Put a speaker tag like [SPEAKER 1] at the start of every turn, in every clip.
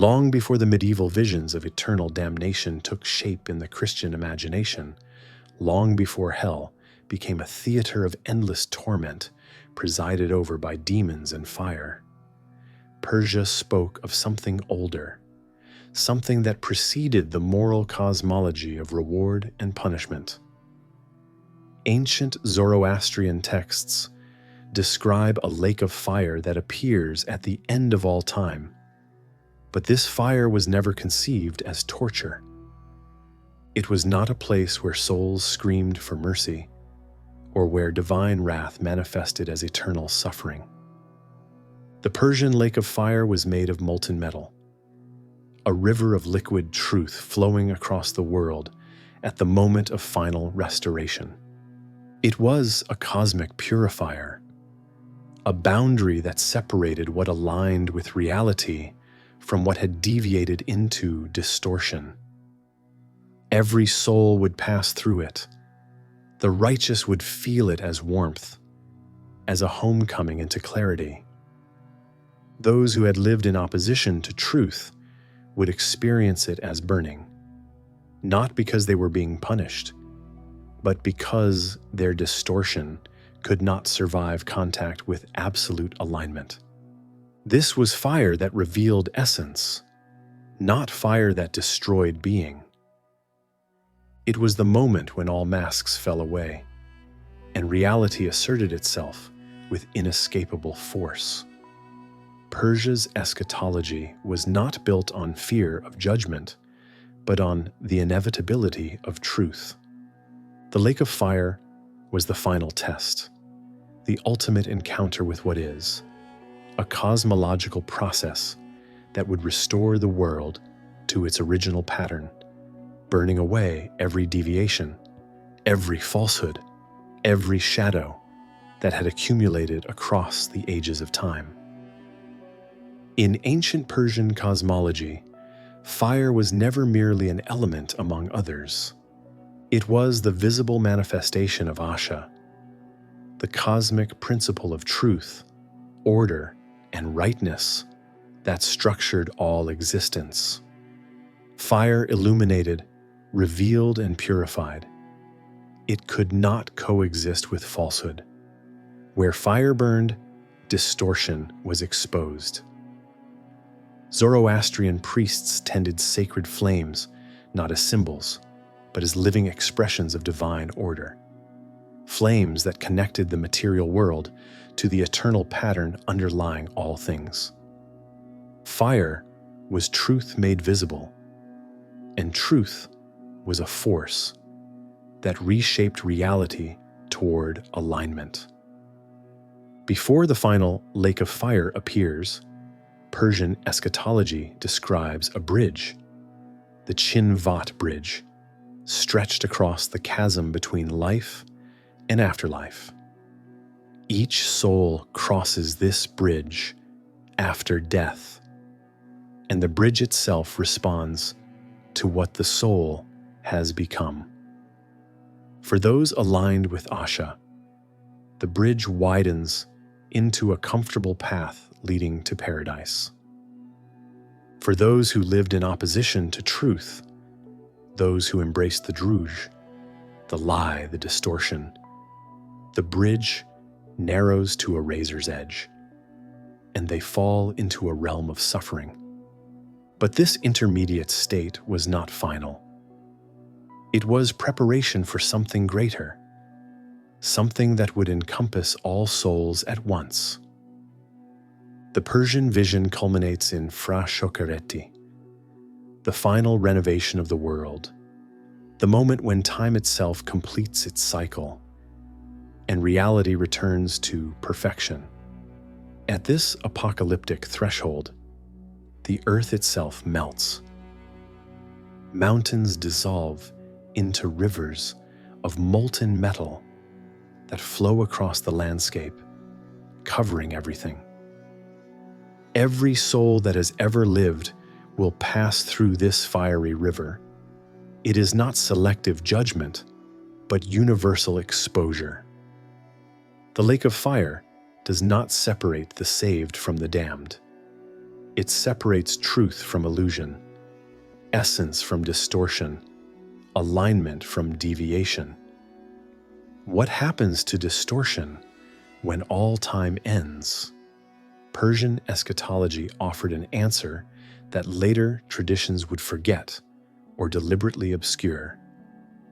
[SPEAKER 1] Long before the medieval visions of eternal damnation took shape in the Christian imagination, long before hell became a theater of endless torment presided over by demons and fire, Persia spoke of something older, something that preceded the moral cosmology of reward and punishment. Ancient Zoroastrian texts describe a lake of fire that appears at the end of all time, but this fire was never conceived as torture. It was not a place where souls screamed for mercy, or where divine wrath manifested as eternal suffering. The Persian lake of fire was made of molten metal, a river of liquid truth flowing across the world at the moment of final restoration. It was a cosmic purifier, a boundary that separated what aligned with reality from what had deviated into distortion. Every soul would pass through it. The righteous would feel it as warmth, as a homecoming into clarity. Those who had lived in opposition to truth would experience it as burning, not because they were being punished, but because their distortion could not survive contact with absolute alignment. This was fire that revealed essence, not fire that destroyed being. It was the moment when all masks fell away, and reality asserted itself with inescapable force. Persia's eschatology was not built on fear of judgment, but on the inevitability of truth. The lake of fire was the final test, the ultimate encounter with what is, a cosmological process that would restore the world to its original pattern, burning away every deviation, every falsehood, every shadow that had accumulated across the ages of time. In ancient Persian cosmology, fire was never merely an element among others. It was the visible manifestation of Asha, the cosmic principle of truth, order, and rightness that structured all existence. Fire illuminated, revealed, and purified. It could not coexist with falsehood. Where fire burned, distortion was exposed. Zoroastrian priests tended sacred flames, not as symbols, but as living expressions of divine order. Flames that connected the material world to the eternal pattern underlying all things. Fire was truth made visible, and truth was a force that reshaped reality toward alignment. Before the final lake of fire appears, Persian eschatology describes a bridge, the Chin-Vat bridge, stretched across the chasm between life and afterlife. Each soul crosses this bridge after death, and the bridge itself responds to what the soul has become. For those aligned with Asha, the bridge widens into a comfortable path leading to paradise. For those who lived in opposition to truth, those who embraced the druj, the lie, the distortion, the bridge narrows to a razor's edge, and they fall into a realm of suffering. But this intermediate state was not final. It was preparation for something greater, something that would encompass all souls at once. The Persian vision culminates in Fra Shokereti, the final renovation of the world, the moment when time itself completes its cycle and reality returns to perfection. At this apocalyptic threshold, the earth itself melts. Mountains dissolve into rivers of molten metal that flow across the landscape, covering everything. Every soul that has ever lived will pass through this fiery river. It is not selective judgment, but universal exposure. The lake of fire does not separate the saved from the damned. It separates truth from illusion, essence from distortion, alignment from deviation. What happens to distortion when all time ends? Persian eschatology offered an answer that later traditions would forget or deliberately obscure.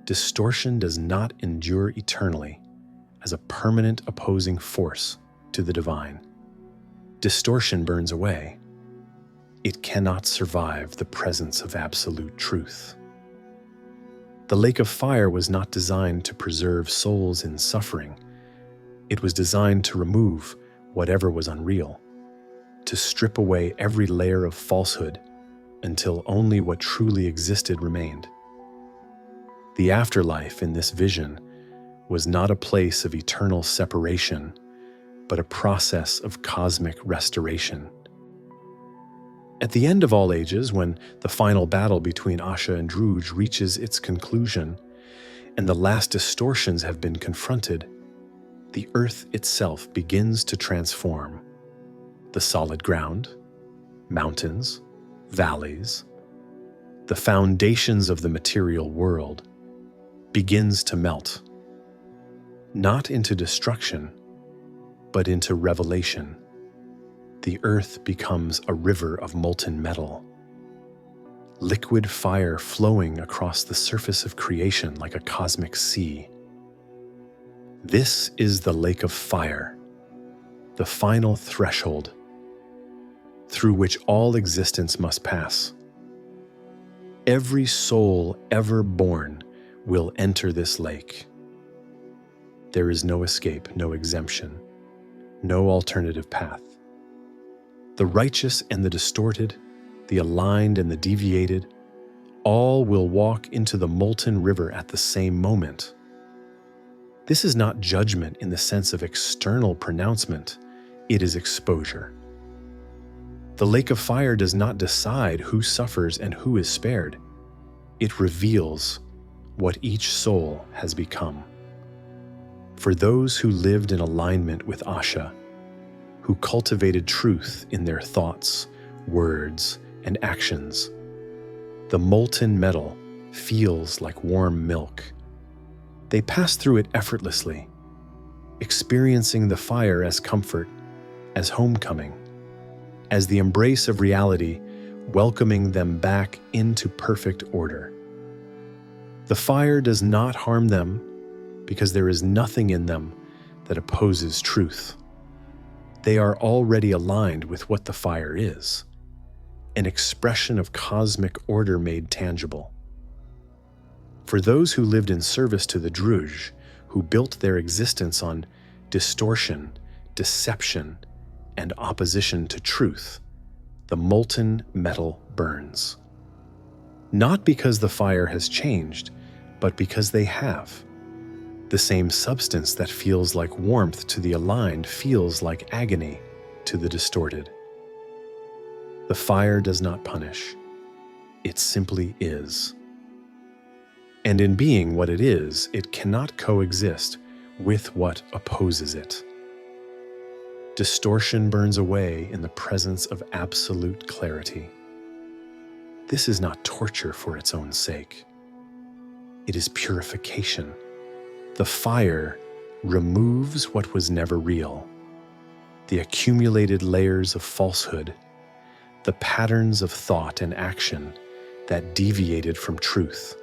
[SPEAKER 1] Distortion does not endure eternally as a permanent opposing force to the divine. Distortion burns away. It cannot survive the presence of absolute truth. The lake of fire was not designed to preserve souls in suffering. It was designed to remove whatever was unreal, to strip away every layer of falsehood until only what truly existed remained. The afterlife in this vision was not a place of eternal separation, but a process of cosmic restoration. At the end of all ages, when the final battle between Asha and Druj reaches its conclusion, and the last distortions have been confronted, the earth itself begins to transform. The solid ground, mountains, valleys, the foundations of the material world begins to melt, not into destruction, but into revelation. The earth becomes a river of molten metal, liquid fire flowing across the surface of creation like a cosmic sea. This is the lake of fire, the final threshold through which all existence must pass. Every soul ever born will enter this lake. There is no escape, no exemption, no alternative path. The righteous and the distorted, the aligned and the deviated, all will walk into the molten river at the same moment. This is not judgment in the sense of external pronouncement, it is exposure. The lake of fire does not decide who suffers and who is spared. It reveals what each soul has become. For those who lived in alignment with Asha, who cultivated truth in their thoughts, words, and actions, the molten metal feels like warm milk. They pass through it effortlessly, experiencing the fire as comfort, as homecoming, as the embrace of reality, welcoming them back into perfect order. The fire does not harm them because there is nothing in them that opposes truth. They are already aligned with what the fire is, an expression of cosmic order made tangible. For those who lived in service to the Druj, who built their existence on distortion, deception, and opposition to truth, the molten metal burns. Not because the fire has changed, but because they have. The same substance that feels like warmth to the aligned feels like agony to the distorted. The fire does not punish. It simply is. And in being what it is, it cannot coexist with what opposes it. Distortion burns away in the presence of absolute clarity. This is not torture for its own sake. It is purification. The fire removes what was never real, the accumulated layers of falsehood, the patterns of thought and action that deviated from truth.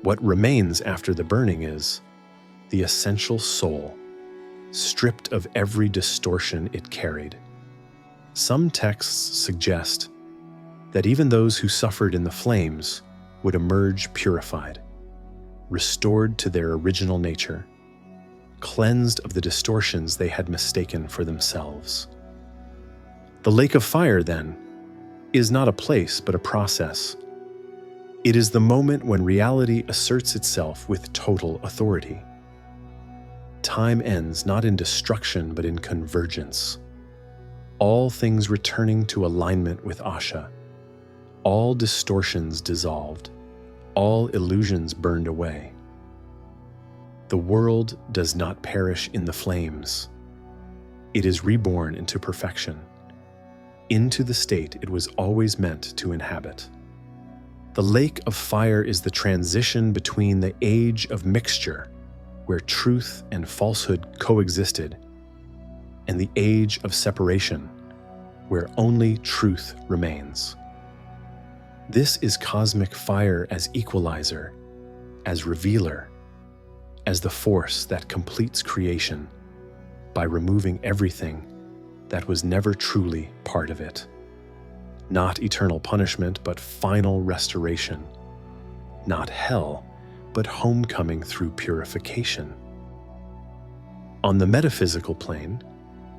[SPEAKER 1] What remains after the burning is the essential soul, stripped of every distortion it carried. Some texts suggest that even those who suffered in the flames would emerge purified, restored to their original nature, cleansed of the distortions they had mistaken for themselves. The lake of fire, then, is not a place but a process. It is the moment when reality asserts itself with total authority. Time ends not in destruction but in convergence. All things returning to alignment with Asha, all distortions dissolved, all illusions burned away. The world does not perish in the flames. It is reborn into perfection. into the state it was always meant to inhabit. The lake of fire is the transition between the age of mixture, where truth and falsehood coexisted, and the age of separation, where only truth remains. This is cosmic fire as equalizer, as revealer, as the force that completes creation by removing everything that was never truly part of it. Not eternal punishment, but final restoration. Not hell, but homecoming through purification. On the metaphysical plane,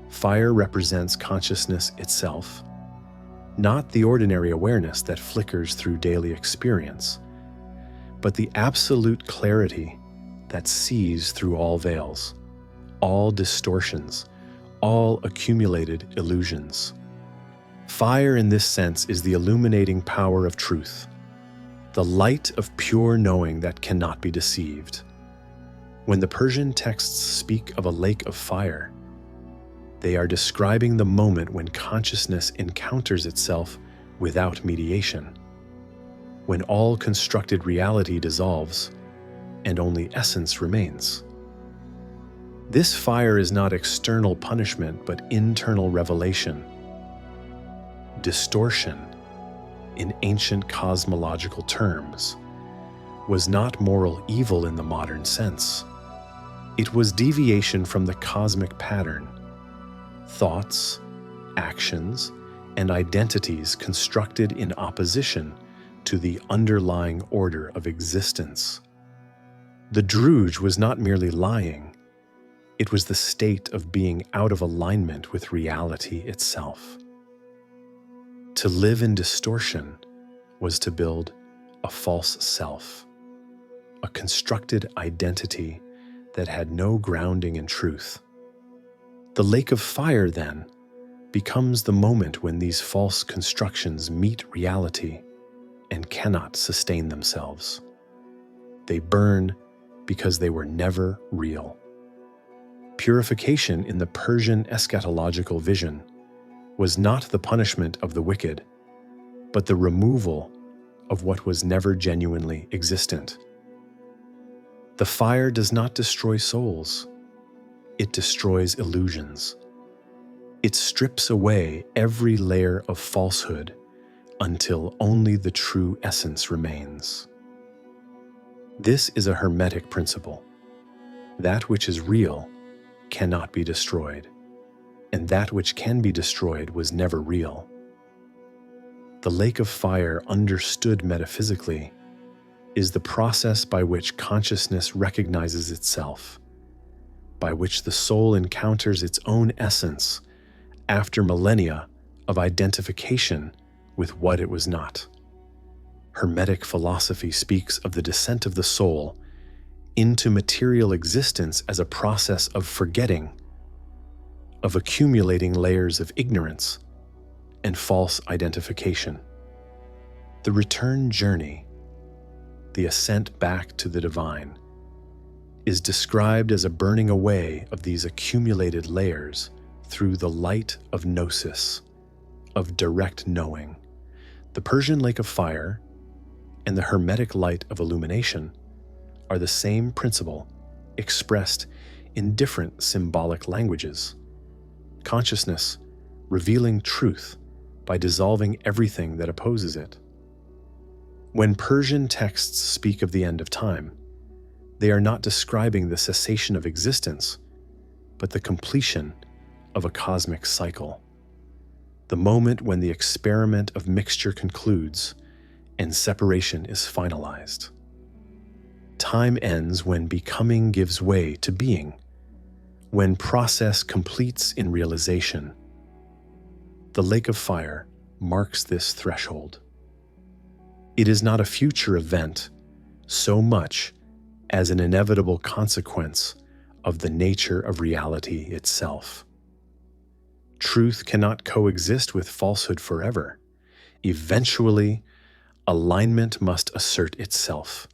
[SPEAKER 1] fire represents consciousness itself, not the ordinary awareness that flickers through daily experience, but the absolute clarity that sees through all veils, all distortions, all accumulated illusions. Fire in this sense is the illuminating power of truth, the light of pure knowing that cannot be deceived. When the Persian texts speak of a lake of fire, they are describing the moment when consciousness encounters itself without mediation, when all constructed reality dissolves and only essence remains. This fire is not external punishment, but internal revelation. Distortion, in ancient cosmological terms, was not moral evil in the modern sense. It was deviation from the cosmic pattern. Thoughts, actions, and identities constructed in opposition to the underlying order of existence. The Druge was not merely lying, it was the state of being out of alignment with reality itself. To live in distortion was to build a false self, a constructed identity that had no grounding in truth. The lake of fire, then, becomes the moment when these false constructions meet reality and cannot sustain themselves. They burn because they were never real. Purification in the Persian eschatological vision was not the punishment of the wicked, but the removal of what was never genuinely existent. The fire does not destroy souls. It destroys illusions. It strips away every layer of falsehood until only the true essence remains. This is a hermetic principle. That which is real cannot be destroyed, and that which can be destroyed was never real. The lake of fire, understood metaphysically, is the process by which consciousness recognizes itself, by which the soul encounters its own essence after millennia of identification with what it was not. Hermetic philosophy speaks of the descent of the soul into material existence as a process of forgetting, of accumulating layers of ignorance and false identification. The return journey, the ascent back to the divine, is described as a burning away of these accumulated layers through the light of gnosis, of direct knowing. The Persian lake of fire and the hermetic light of illumination are the same principle expressed in different symbolic languages. Consciousness revealing truth by dissolving everything that opposes it. When Persian texts speak of the end of time, they are not describing the cessation of existence, but the completion of a cosmic cycle. The moment when the experiment of mixture concludes and separation is finalized. Time ends when becoming gives way to being, when process completes in realization. The lake of fire marks this threshold. It is not a future event so much as an inevitable consequence of the nature of reality itself. Truth cannot coexist with falsehood forever. Eventually, alignment must assert itself.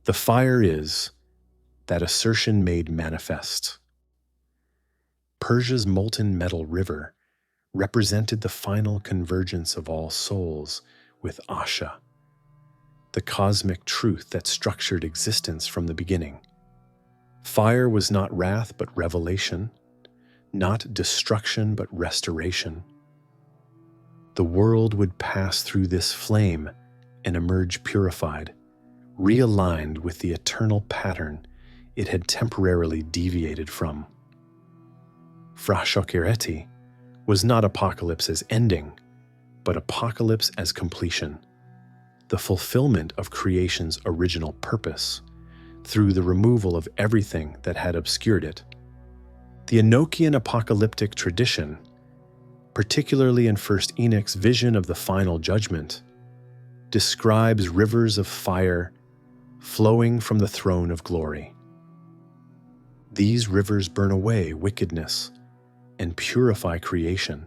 [SPEAKER 1] The fire is that assertion made manifest. Persia's molten metal river represented the final convergence of all souls with Asha, the cosmic truth that structured existence from the beginning. Fire was not wrath but revelation, not destruction but restoration. The world would pass through this flame and emerge purified, realigned with the eternal pattern it had temporarily deviated from. Frashokireti was not apocalypse as ending, but apocalypse as completion, the fulfillment of creation's original purpose through the removal of everything that had obscured it. The Enochian apocalyptic tradition, particularly in First Enoch's vision of the final judgment, describes rivers of fire flowing from the throne of glory. These rivers burn away wickedness and purify creation,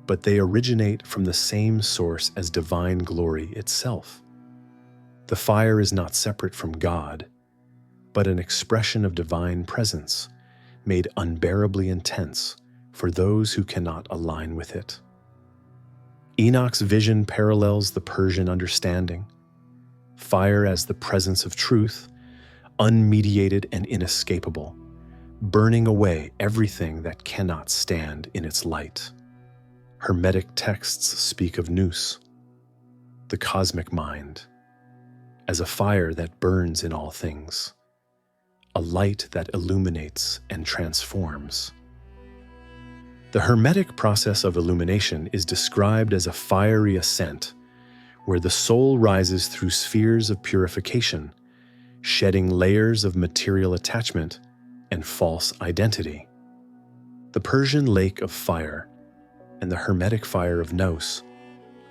[SPEAKER 1] but they originate from the same source as divine glory itself. The fire is not separate from God, but an expression of divine presence made unbearably intense for those who cannot align with it. Enoch's vision parallels the Persian understanding: fire as the presence of truth, unmediated and inescapable, burning away everything that cannot stand in its light. Hermetic texts speak of Nous, the cosmic mind, as a fire that burns in all things, a light that illuminates and transforms. The Hermetic process of illumination is described as a fiery ascent, where the soul rises through spheres of purification, shedding layers of material attachment and false identity. The Persian lake of fire and the Hermetic fire of Nous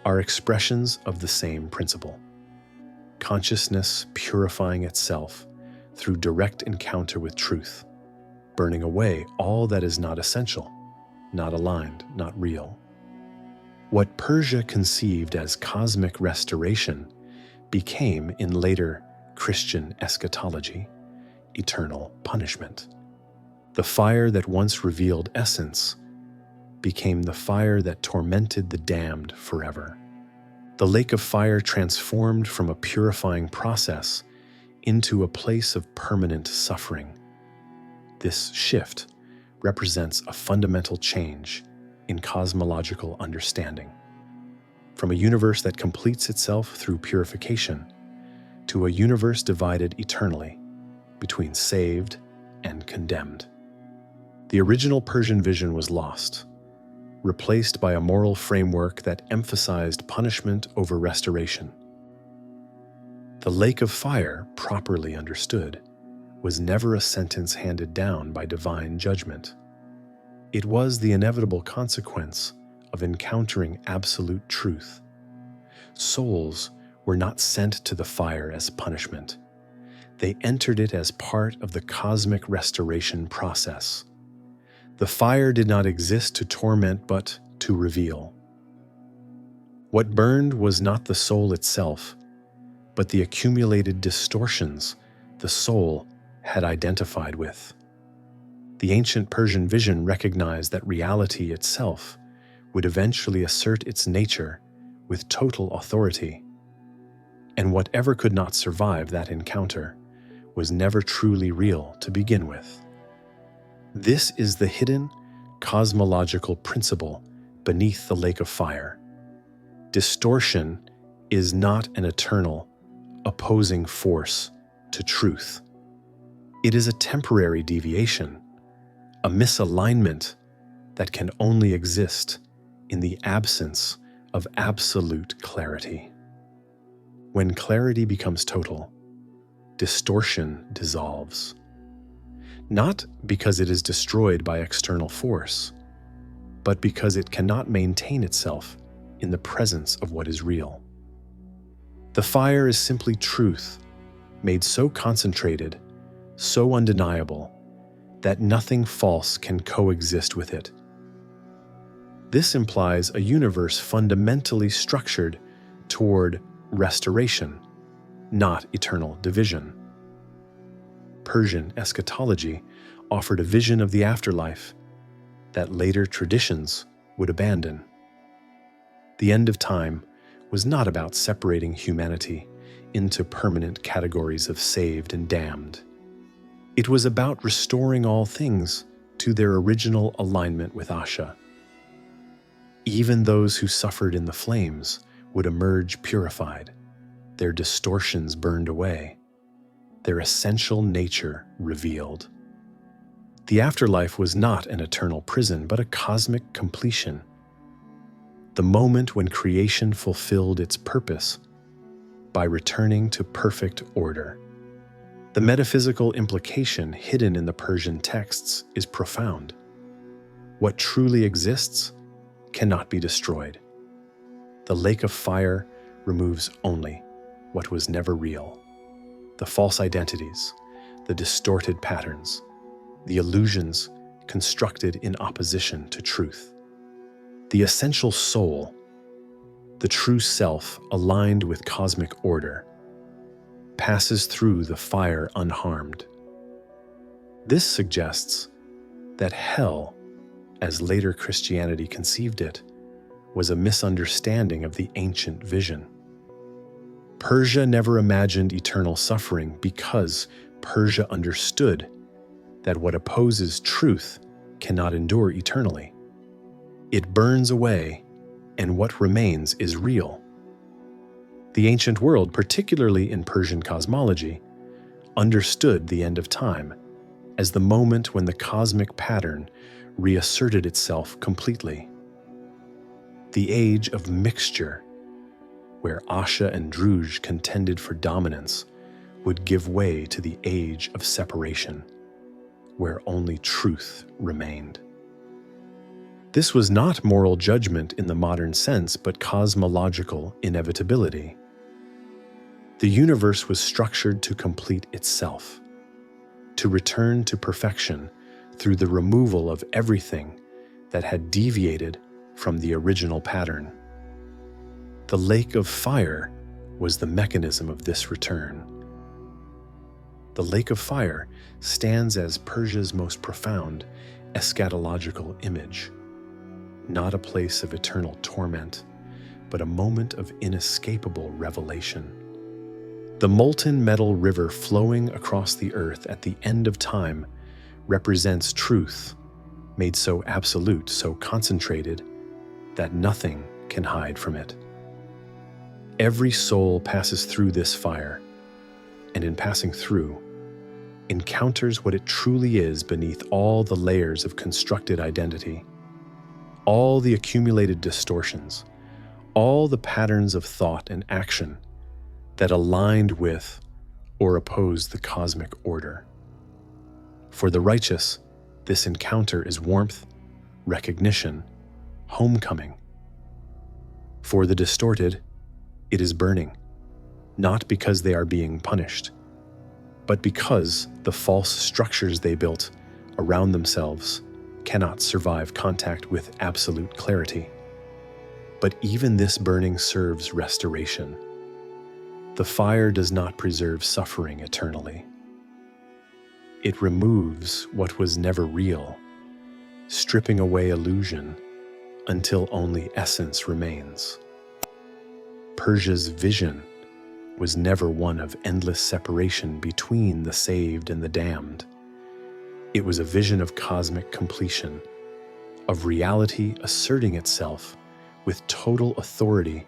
[SPEAKER 1] are expressions of the same principle: consciousness purifying itself through direct encounter with truth, burning away all that is not essential, not aligned, not real. What Persia conceived as cosmic restoration became, in later Christian eschatology, eternal punishment. The fire that once revealed essence became the fire that tormented the damned forever. The lake of fire transformed from a purifying process into a place of permanent suffering. This shift represents a fundamental change in cosmological understanding, from a universe that completes itself through purification to a universe divided eternally between saved and condemned. The original Persian vision was lost, replaced by a moral framework that emphasized punishment over restoration. The lake of fire, properly understood, was never a sentence handed down by divine judgment. It was the inevitable consequence of encountering absolute truth. Souls were not sent to the fire as punishment. They entered it as part of the cosmic restoration process. The fire did not exist to torment, but to reveal. What burned was not the soul itself, but the accumulated distortions the soul had identified with. The ancient Persian vision recognized that reality itself would eventually assert its nature with total authority, and whatever could not survive that encounter was never truly real to begin with. This is the hidden cosmological principle beneath the lake of fire. Distortion is not an eternal, opposing force to truth. It is a temporary deviation, a misalignment that can only exist in the absence of absolute clarity. When clarity becomes total, distortion dissolves. Not because it is destroyed by external force, but because it cannot maintain itself in the presence of what is real. The fire is simply truth, made so concentrated, so undeniable, that nothing false can coexist with it. This implies a universe fundamentally structured toward restoration, not eternal division. Persian eschatology offered a vision of the afterlife that later traditions would abandon. The end of time was not about separating humanity into permanent categories of saved and damned. It was about restoring all things to their original alignment with Asha. Even those who suffered in the flames would emerge purified, their distortions burned away, their essential nature revealed. The afterlife was not an eternal prison, but a cosmic completion. The moment when creation fulfilled its purpose by returning to perfect order. The metaphysical implication hidden in the Persian texts is profound. What truly exists cannot be destroyed. The lake of fire removes only what was never real. The false identities, the distorted patterns, the illusions constructed in opposition to truth. The essential soul, the true self aligned with cosmic order, passes through the fire unharmed. This suggests that hell, as later Christianity conceived it, was a misunderstanding of the ancient vision. Persia never imagined eternal suffering because Persia understood that what opposes truth cannot endure eternally. It burns away, and what remains is real. The ancient world, particularly in Persian cosmology, understood the end of time as the moment when the cosmic pattern reasserted itself completely. The age of mixture, where Asha and Druj contended for dominance, would give way to the age of separation, where only truth remained. This was not moral judgment in the modern sense, but cosmological inevitability. The universe was structured to complete itself, to return to perfection through the removal of everything that had deviated from the original pattern. The lake of fire was the mechanism of this return. The lake of fire stands as Persia's most profound eschatological image, not a place of eternal torment, but a moment of inescapable revelation. The molten metal river flowing across the earth at the end of time represents truth, made so absolute, so concentrated, that nothing can hide from it. Every soul passes through this fire, and in passing through, encounters what it truly is beneath all the layers of constructed identity, all the accumulated distortions, all the patterns of thought and action that aligned with or opposed the cosmic order. For the righteous, this encounter is warmth, recognition, homecoming. For the distorted, it is burning, not because they are being punished, but because the false structures they built around themselves cannot survive contact with absolute clarity. But even this burning serves restoration. The fire does not preserve suffering eternally. It removes what was never real, stripping away illusion until only essence remains. Persia's vision was never one of endless separation between the saved and the damned. It was a vision of cosmic completion, of reality asserting itself with total authority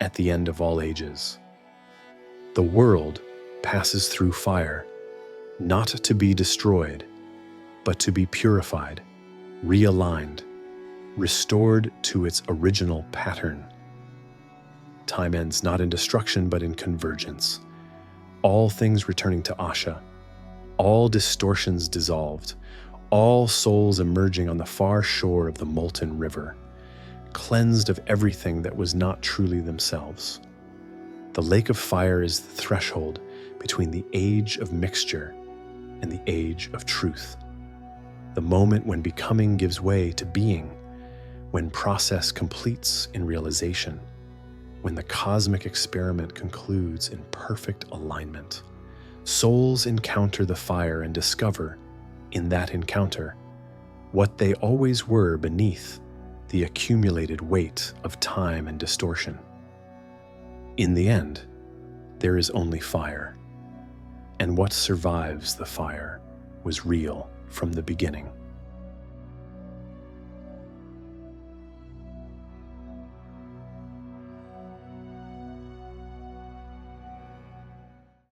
[SPEAKER 1] at the end of all ages. The world passes through fire, not to be destroyed, but to be purified, realigned, restored to its original pattern. Time ends not in destruction, but in convergence. All things returning to Asha, all distortions dissolved, all souls emerging on the far shore of the molten river, cleansed of everything that was not truly themselves. The lake of fire is the threshold between the age of mixture and the age of truth, the moment when becoming gives way to being, when process completes in realization, when the cosmic experiment concludes in perfect alignment. Souls encounter the fire and discover, in that encounter, what they always were beneath the accumulated weight of time and distortion. In the end, there is only fire, and what survives the fire was real from the beginning.